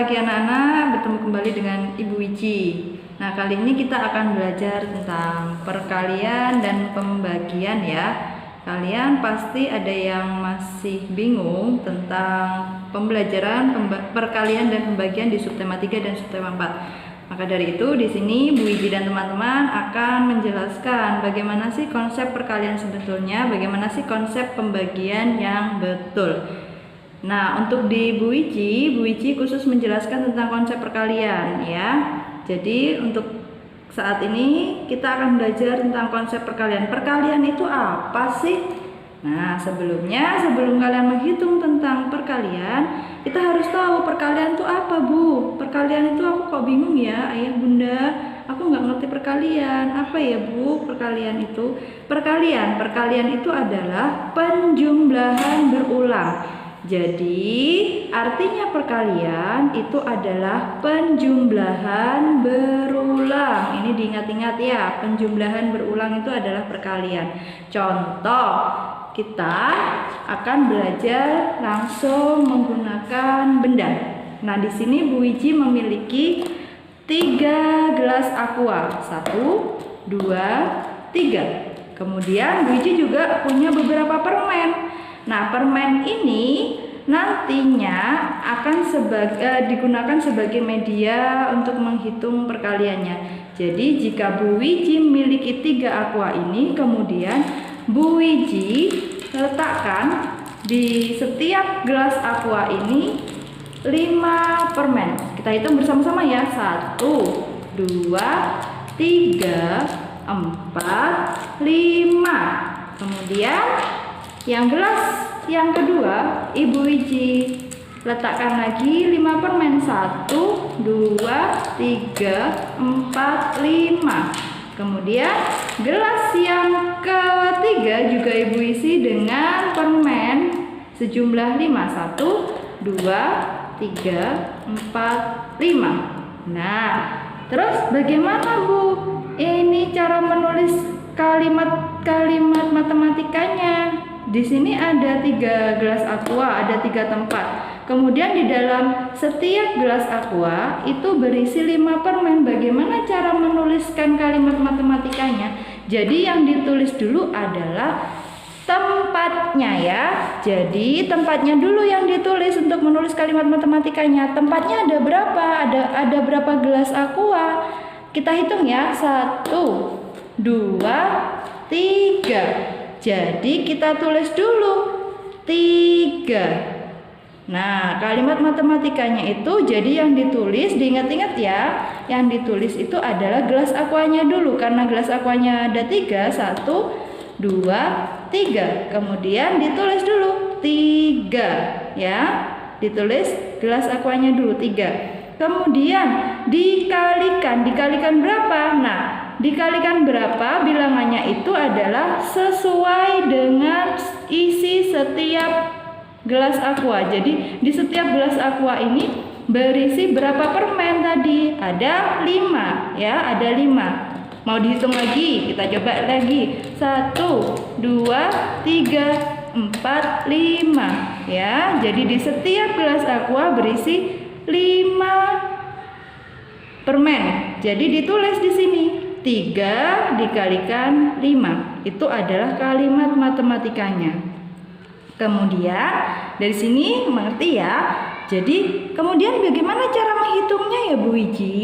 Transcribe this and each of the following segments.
pagi anak-anak, bertemu kembali dengan Ibu Wiji. Nah, kali ini kita akan belajar tentang perkalian dan pembagian ya. Kalian pasti ada yang masih bingung tentang pembelajaran perkalian dan pembagian di subtema 3 dan subtema 4. Maka dari itu di sini Bu Wiji dan teman-teman akan menjelaskan bagaimana sih konsep perkalian sebetulnya, bagaimana sih konsep pembagian yang betul. Nah, untuk di Bu Wiji khusus menjelaskan tentang konsep perkalian ya. Jadi untuk saat ini kita akan belajar tentang konsep perkalian. Perkalian itu apa sih? Nah, sebelum kalian menghitung tentang perkalian, kita harus tahu perkalian itu apa, Bu. Perkalian itu aku kok bingung ya, Ayah Bunda. Aku nggak ngerti perkalian. Apa ya, Bu, perkalian itu? Perkalian itu adalah penjumlahan berulang. Jadi, artinya perkalian itu adalah penjumlahan berulang. Ini diingat-ingat ya, penjumlahan berulang itu adalah perkalian. Contoh, kita akan belajar langsung menggunakan benda. Nah, di sini Bu Wiji memiliki 3 gelas aqua. 1, 2, 3. Kemudian Bu Wiji juga punya beberapa permen. Nah, permen ini nantinya akan digunakan sebagai media untuk menghitung perkaliannya. Jadi jika Bu Wiji memiliki 3 aqua ini, kemudian Bu Wiji letakkan di setiap gelas aqua ini 5 permen. Kita hitung bersama-sama ya. 1, 2, 3, 4, 5. Kemudian yang gelas yang kedua, Ibu Wiji letakkan lagi 5 permen. 1, 2, 3, 4, 5. Kemudian gelas yang ketiga juga Ibu isi dengan permen sejumlah 5. 1, 2, 3, 4, 5. Nah, terus bagaimana, Bu? Ini cara menulis kalimat matematikanya. Di sini ada 3 gelas aqua, ada 3 tempat. Kemudian di dalam setiap gelas aqua itu berisi 5 permen. Bagaimana cara menuliskan kalimat matematikanya? Jadi yang ditulis dulu adalah tempatnya ya. Jadi tempatnya dulu yang ditulis untuk menulis kalimat matematikanya. Tempatnya ada berapa? Ada berapa gelas aqua? Kita hitung ya. 1, 2, 3. Jadi kita tulis dulu 3. Nah, kalimat matematikanya itu jadi yang ditulis, diingat-ingat ya, yang ditulis itu adalah gelas aquanya dulu. Karena gelas aquanya ada 3, 1, 2, 3. Kemudian ditulis dulu 3 ya. Ditulis gelas aquanya dulu 3. Kemudian dikalikan berapa? Nah, dikalikan berapa bilangannya itu adalah sesuai dengan isi setiap gelas aqua. Jadi di setiap gelas aqua ini berisi berapa permen tadi? Ada 5 ya, ada 5. Mau dihitung lagi? Kita coba lagi. 1, 2, 3, 4, 5 ya. Jadi di setiap gelas aqua berisi 5 permen. Jadi ditulis di sini 3 dikalikan 5. Itu adalah kalimat matematikanya. Kemudian dari sini mengerti ya. Jadi kemudian bagaimana cara menghitungnya ya Bu Wiji?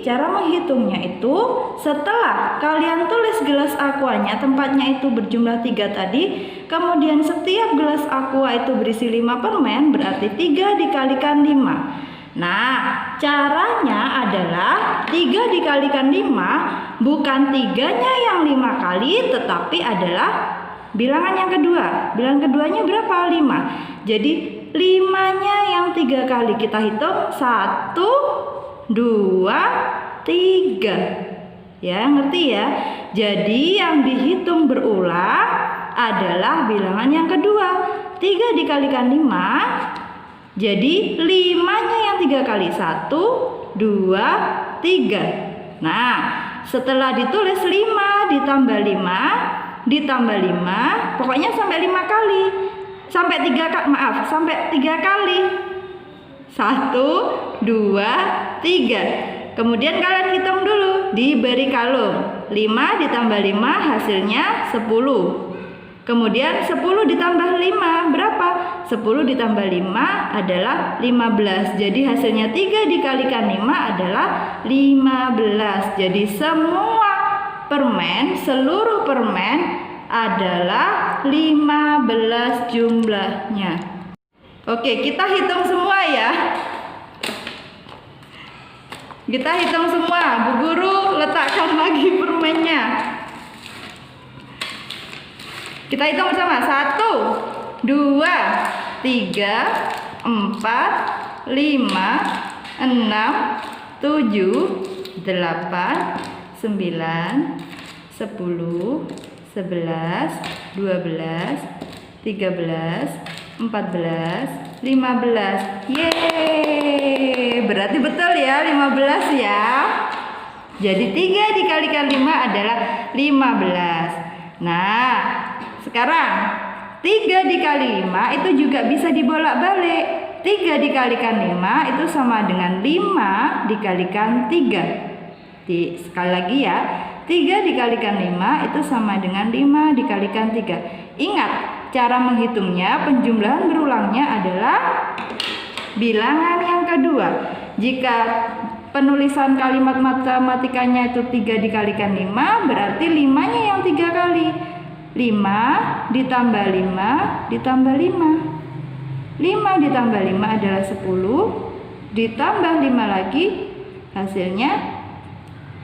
Cara menghitungnya itu setelah kalian tulis gelas aquanya, tempatnya itu berjumlah 3 tadi. Kemudian setiap gelas aqua itu berisi 5 permen, berarti 3 dikalikan 5. Nah, caranya adalah 3 dikalikan 5 bukan 3-nya yang 5 kali, tetapi adalah bilangan yang kedua. Bilangan keduanya berapa? 5. Jadi 5-nya yang 3 kali. Kita hitung 1, 2, 3. Ya, ngerti ya? Jadi yang dihitung berulang adalah bilangan yang kedua. 3 dikalikan 5. Jadi 5-nya yang 3 kali. 1, 2, 3. Nah, setelah ditulis 5 ditambah 5 ditambah 5, pokoknya sampai 5 kali. Sampai 3 kali. 1, 2, 3. Kemudian kalian hitung dulu, diberi kalung. 5 ditambah 5 hasilnya 10. Kemudian 10 ditambah 5 berapa? 10 ditambah 5 adalah 15. Jadi hasilnya 3 dikalikan 5 adalah 15. Jadi semua permen, seluruh permen adalah 15 jumlahnya. Oke, kita hitung semua ya. Kita hitung semua. Bu Guru letakkan lagi permennya. Kita hitung bersama. 1, 2, 3, 4, 5, 6, 7, 8, 8, 9, 10, 11, 12, 13, 14, 15. Yeay, berarti betul ya 15 ya. Jadi 3 dikalikan 5 adalah 15. Nah, sekarang 3 dikali 5 itu juga bisa dibolak-balik. 3 dikalikan 5 itu sama dengan 5 dikalikan 3. Sekali lagi ya, 3 dikalikan 5 itu sama dengan 5 dikalikan 3. Ingat, cara menghitungnya, penjumlahan berulangnya adalah bilangan yang kedua. Jika penulisan kalimat matematikanya itu 3 dikalikan 5, berarti 5-nya yang 3 kali. 5 ditambah 5 ditambah 5. 5 ditambah 5 adalah 10, ditambah 5 lagi hasilnya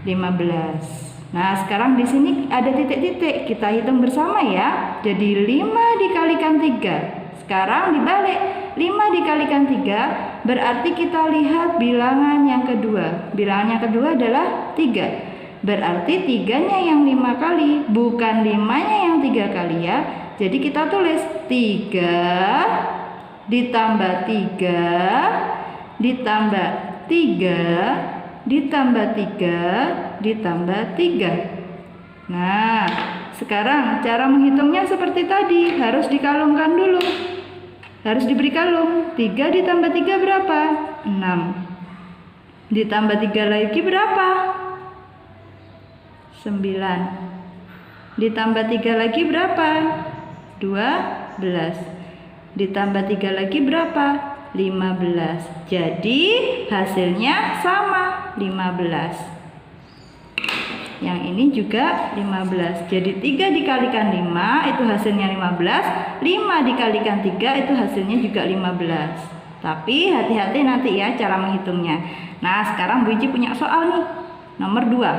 15. Nah, sekarang di sini ada titik-titik. Kita hitung bersama ya. Jadi 5 dikalikan 3. Sekarang dibalik. 5 dikalikan 3 berarti kita lihat bilangan yang kedua. Bilangan yang kedua adalah 3. Berarti 3-nya yang 5 kali, bukan 5-nya yang 3 kali ya. Jadi kita tulis 3 ditambah 3 ditambah 3 ditambah 3 ditambah 3. Nah, sekarang cara menghitungnya seperti tadi, harus dikalungkan dulu. Harus diberi kalung. 3 ditambah 3 berapa? 6. Ditambah 3 lagi berapa? 9. Ditambah 3 lagi berapa? 12. Ditambah 3 lagi berapa? 15. Jadi hasilnya sama, 15. Yang ini juga 15. Jadi 3 dikalikan 5 itu hasilnya 15. 5 dikalikan 3 itu hasilnya juga 15. Tapi hati-hati nanti ya cara menghitungnya. Nah, sekarang Bu Ici punya soal nih. Nomor 2.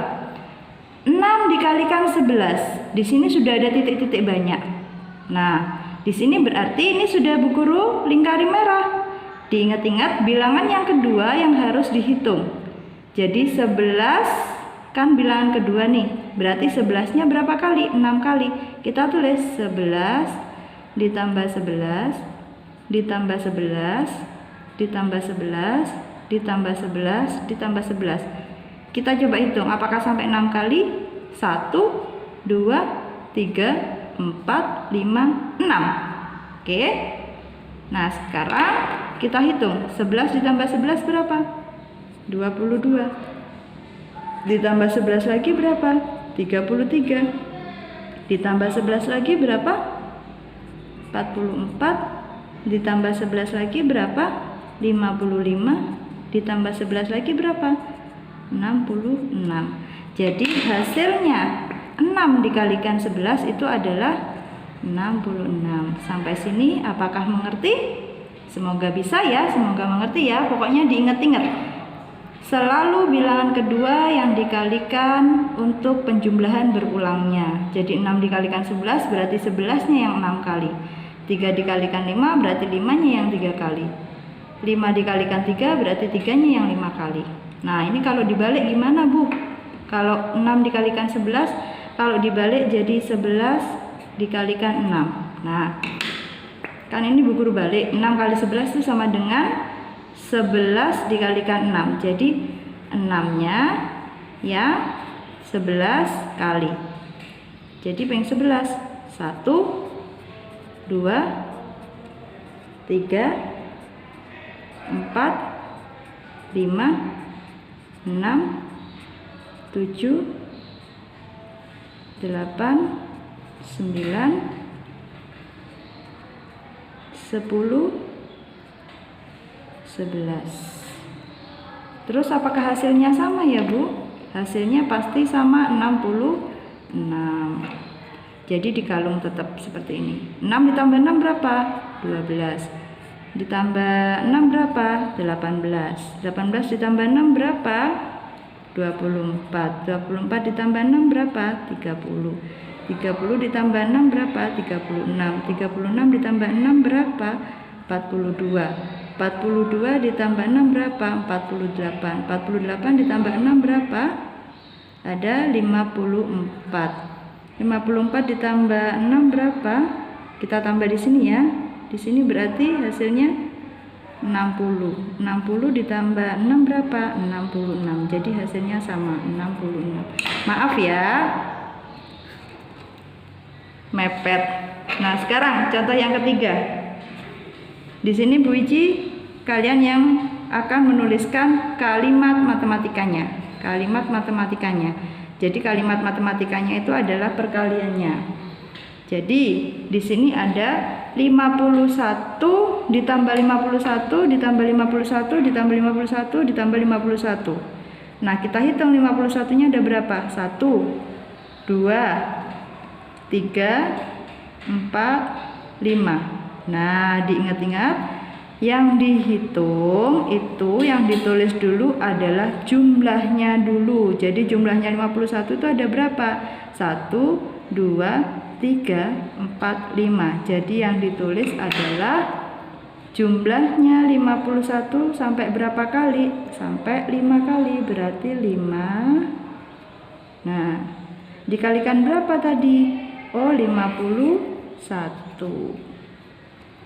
6 dikalikan 11. Di sini sudah ada titik-titik banyak. Nah, di sini berarti ini sudah Bu Guru lingkari merah. Diingat-ingat bilangan yang kedua yang harus dihitung. Jadi 11 kan bilangan kedua nih. Berarti 11-nya berapa kali? 6 kali. Kita tulis 11 ditambah 11 ditambah 11 ditambah 11 ditambah 11 ditambah 11. Kita coba hitung apakah sampai 6 kali? 1, 2, 3, 4, 5, 6. Oke. Nah, sekarang kita hitung 11 ditambah 11 berapa? 22. Ditambah 11 lagi berapa? 33. Ditambah 11 lagi berapa? 44. Ditambah 11 lagi berapa? 55. Ditambah 11 lagi berapa? 66. Jadi hasilnya 6 dikalikan 11 itu adalah 66. Sampai sini apakah mengerti? Semoga bisa ya, semoga mengerti ya. Pokoknya diingat-ingat. Selalu bilangan kedua yang dikalikan untuk penjumlahan berulangnya. Jadi 6 dikalikan 11 berarti 11-nya yang 6 kali. 3 dikalikan 5 berarti 5-nya yang 3 kali. 5 dikalikan 3 berarti 3-nya yang 5 kali. Nah, ini kalau dibalik gimana, Bu? Kalau 6 dikalikan 11, kalau dibalik jadi 11 dikalikan 6. Nah, kan ini Bu Guru balik. 6 kali 11 itu sama dengan 11 dikalikan 6. Jadi 6-nya yang 11 kali. Jadi pengen 11. 1, 2, 3, 4, 5, 6, 7, 8, 9, 10, 11. Terus apakah hasilnya sama ya Bu? Hasilnya pasti sama 66. Jadi dikalung tetap seperti ini. 6 ditambah 6 berapa? 12. Ditambah 6 berapa? 18. 18 ditambah 6 berapa? 24. 24 ditambah 6 berapa? 30. 30 ditambah 6 berapa? 36. 36 ditambah 6 berapa? 42. 42 ditambah 6 berapa? 48. 48 ditambah 6 berapa? Ada 54. 54 ditambah 6 berapa? Kita tambah di sini ya. Di sini berarti hasilnya 60. 60 ditambah 6 berapa? 66. Jadi hasilnya sama 66. Maaf ya, mepet. Nah, sekarang contoh yang ketiga. Di sini Bu Ici, kalian yang akan menuliskan kalimat matematikanya. Kalimat matematikanya. Jadi kalimat matematikanya itu adalah perkaliannya. Jadi di sini ada 51 ditambah 51 ditambah 51 ditambah 51 ditambah 51. Nah, kita hitung 51-nya ada berapa? 1, 2, 3, 4, 5. Nah, diingat-ingat, yang dihitung itu, yang ditulis dulu adalah jumlahnya dulu. Jadi jumlahnya 51 itu ada berapa? 1, 2, 3, 4, 5. Jadi yang ditulis adalah jumlahnya 51 sampai berapa kali? Sampai 5 kali, berarti 5. Nah, dikalikan berapa tadi? Oh, 51.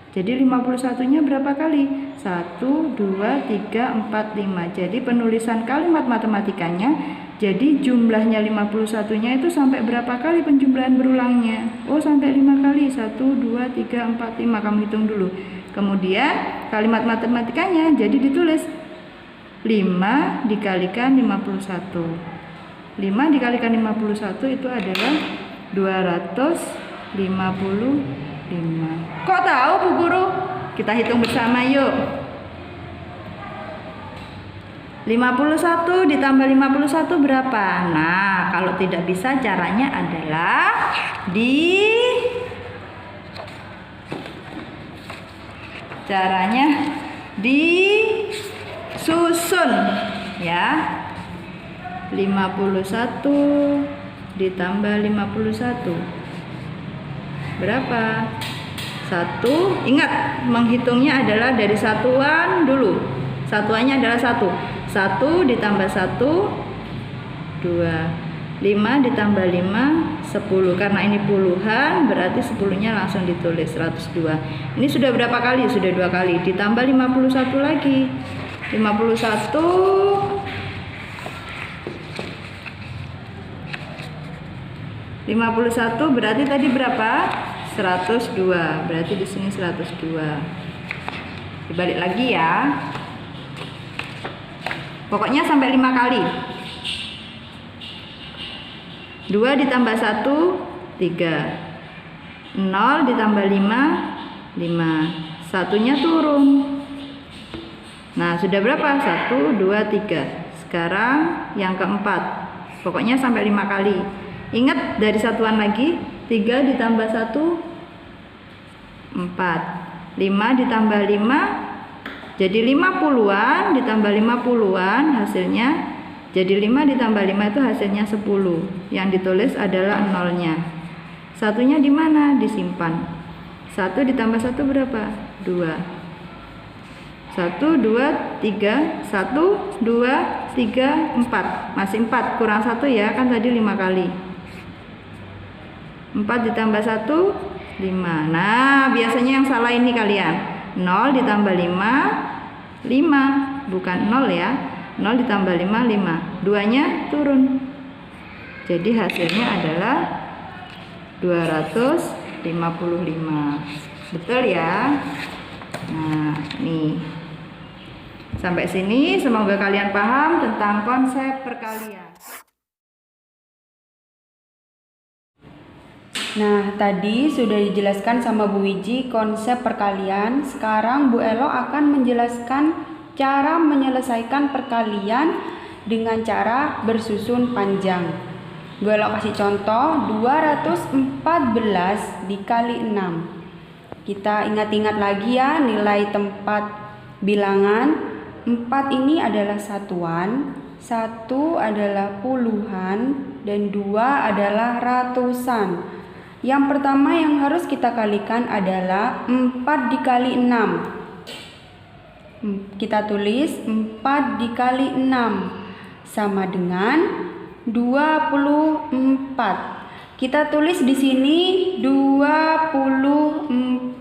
Jadi 51-nya berapa kali? 1, 2, 3, 4, 5. Jadi penulisan kalimat matematikanya, jadi jumlahnya 51-nya itu sampai berapa kali penjumlahan berulangnya? Oh, sampai 5 kali. 1, 2, 3, 4, 5. Kamu hitung dulu. Kemudian kalimat matematikanya jadi ditulis 5 dikalikan 51. 5 dikalikan 51 itu adalah 255. Kok tahu Bu Guru? Kita hitung bersama yuk. 51 ditambah 51 berapa? Nah, kalau tidak bisa caranya adalah disusun ya. 51 ditambah 51 berapa? 1. Ingat, menghitungnya adalah dari satuan dulu. Satuannya adalah 1. 1 ditambah 1 2. 5 ditambah 5 10. Karena ini puluhan, berarti 10-nya langsung ditulis 102. Ini sudah berapa kali? Sudah 2 kali. Ditambah 51 lagi. 51 berarti tadi berapa? 102. Berarti di sini 102. Dibalik lagi ya. Pokoknya sampai 5 kali. 2 ditambah 1 3. 0 ditambah 5 5. Satunya turun. Nah, sudah berapa? 1 2 3. Sekarang yang keempat. Pokoknya sampai 5 kali. Ingat dari satuan lagi. 3 ditambah 1 4. 5 ditambah 5 jadi 50-an ditambah 50-an hasilnya jadi 5 ditambah 5 itu hasilnya 10. Yang ditulis adalah nolnya. Satunya di mana? Disimpan. 1 ditambah 1 berapa? 2. 1 2 3 1 2 3 4. Masih 4 kurang 1 ya, kan tadi 5 kali. 4 ditambah 1 5. Nah, biasanya yang salah ini kalian. 0 ditambah 5 5, bukan 0 ya. 0 ditambah 5 5. 2-nya turun. Jadi hasilnya adalah 255. Betul ya? Nah, nih. Sampai sini semoga kalian paham tentang konsep perkalian. Nah, tadi sudah dijelaskan sama Bu Wiji konsep perkalian. Sekarang Bu Elo akan menjelaskan cara menyelesaikan perkalian dengan cara bersusun panjang. Bu Elo kasih contoh 214 dikali 6. Kita ingat-ingat lagi ya nilai tempat bilangan. 4 ini adalah satuan, 1 adalah puluhan, dan 2 adalah ratusan. Yang pertama yang harus kita kalikan adalah 4 dikali 6. Kita tulis 4 dikali 6 sama dengan 24. Kita tulis di sini 24.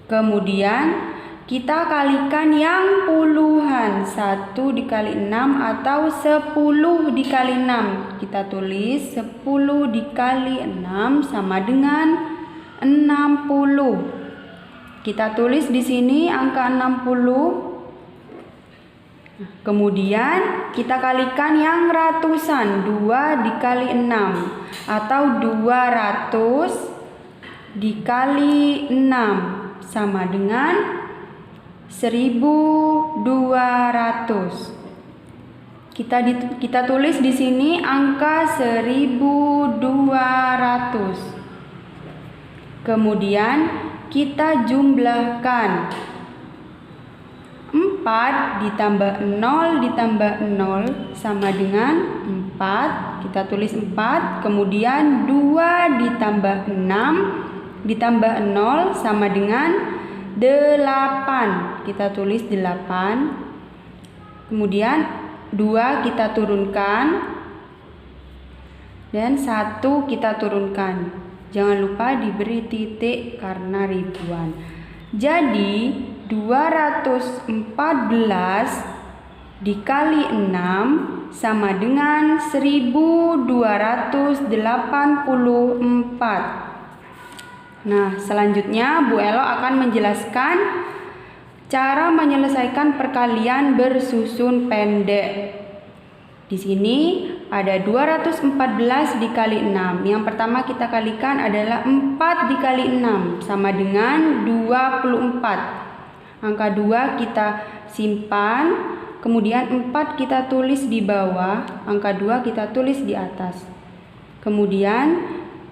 Kemudian kita kalikan yang puluhan, 1 dikali 6 atau 10 dikali 6. Kita tulis 10 dikali 6 sama dengan 60. Kita tulis di sini angka 60. Kemudian kita kalikan yang ratusan, 2 dikali 6 atau 200 dikali 6 sama dengan 1200. Kita tulis di sini angka 1200. Kemudian kita jumlahkan 4 ditambah 0 ditambah 0 sama dengan 4. Kita tulis 4. Kemudian 2 ditambah 6 ditambah 0 sama dengan 8. Kita tulis 8. Kemudian 2 kita turunkan dan 1 kita turunkan. Jangan lupa diberi titik karena ribuan. Jadi 214 dikali 6 sama dengan 1284. Nah, selanjutnya Bu Elo akan menjelaskan cara menyelesaikan perkalian bersusun pendek. Di sini ada 214 dikali 6. Yang pertama kita kalikan adalah 4 dikali 6 sama dengan 24. Angka 2 kita simpan, kemudian 4 kita tulis di bawah, angka 2 kita tulis di atas. Kemudian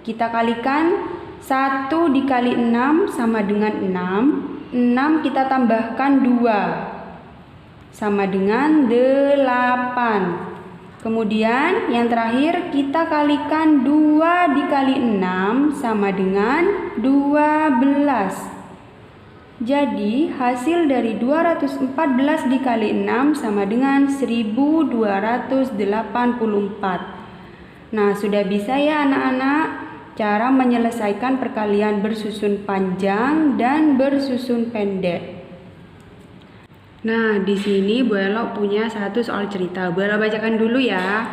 kita kalikan 1 dikali 6 sama dengan 6. 6 kita tambahkan 2 sama dengan 8. Kemudian yang terakhir kita kalikan 2 dikali 6 sama dengan 12. Jadi hasil dari 214 dikali 6 sama dengan 1284. Nah, sudah bisa ya anak-anak cara menyelesaikan perkalian bersusun panjang dan bersusun pendek. Nah, di sini Bu Elo punya satu soal cerita. Bu Elo bacakan dulu ya.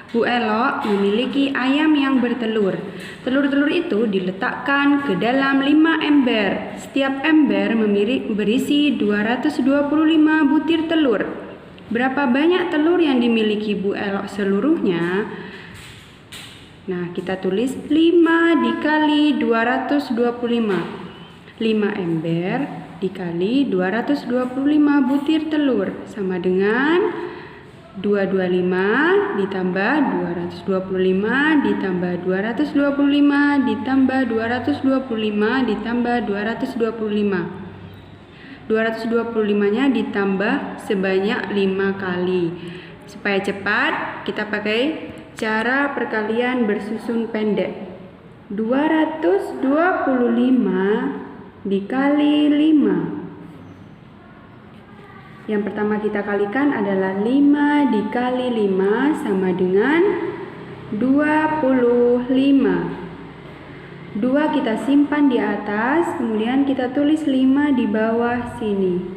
Bu Elo memiliki ayam yang bertelur. Telur-telur itu diletakkan ke dalam 5 ember. Setiap ember berisi 225 butir telur. Berapa banyak telur yang dimiliki Bu Elo seluruhnya? Nah, kita tulis 5 dikali 225. 5 ember dikali 225 butir telur sama dengan 225 ditambah 225 ditambah 225 ditambah 225 ditambah 225. 225-nya ditambah sebanyak 5 kali. Supaya cepat, kita pakai cara perkalian bersusun pendek. 225 dikali 5. Yang pertama kita kalikan adalah 5 dikali 5 sama dengan 25. 2 kita simpan di atas, kemudian kita tulis 5 di bawah sini.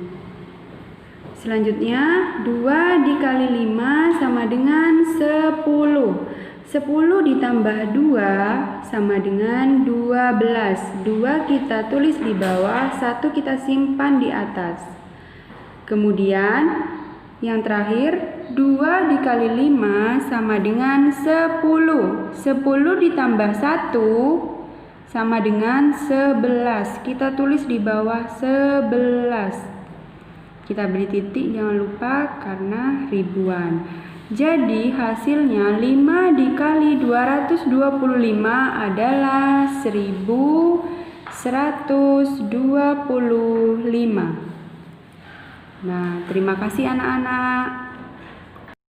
Selanjutnya 2 dikali 5 sama dengan 10. 10 ditambah 2 sama dengan 12. 2 kita tulis di bawah, 1 kita simpan di atas. Kemudian yang terakhir, 2 dikali 5 sama dengan 10. 10 ditambah 1 sama dengan 11. Kita tulis di bawah 11. Kita beri titik, jangan lupa, karena ribuan. Jadi hasilnya 5 dikali 225 adalah 1125. Nah, terima kasih anak-anak.